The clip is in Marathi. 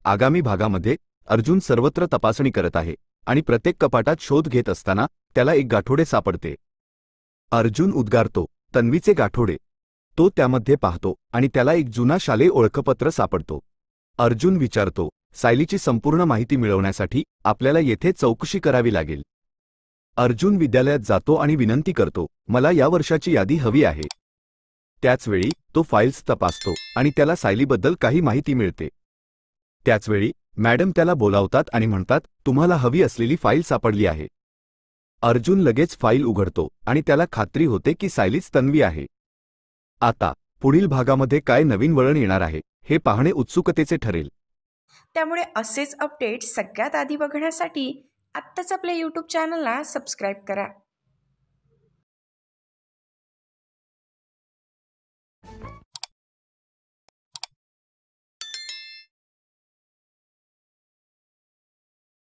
आगामी भागामध्ये अर्जुन सर्वत्र तपासणी करत आहे आणि प्रत्येक कपाटात शोध घेत असताना त्याला एक गाठोडे सापडते। अर्जुन उद्गारतो, तन्वीचे गाठोडे। तो त्यामध्ये पाहतो आणि त्याला एक जुना शालेय ओळखपत्र सापडतो। अर्जुन विचारतो, सायलीची संपूर्ण माहिती मिळवण्यासाठी आपल्याला येथे चौकशी करावी लागेल। अर्जुन विद्यालयात जातो आणि विनंती करतो, मला या वर्षाची यादी हवी आहे। त्याचवेळी तो फाइल्स तपासतो आणि त्याला सायलीबद्दल काही माहिती मिळते। त्याचवेळी मॅडम त्याला बोलावतात आणि म्हणतात, तुम्हाला हवी असलेली फाईल सापडली आहे। अर्जुन लगेच फाईल उघडतो आणि त्याला खात्री होते की सायलीच तन्वी आहे। आता पुढील भागामध्ये काय नवीन वळण येणार आहे हे पाहणे उत्सुकतेचे ठरेल। त्यामुळे असेच अपडेट्स सगळ्यात आधी बघण्यासाठी आत्ताच आपल्या YouTube चॅनलला सबस्क्राईब करा।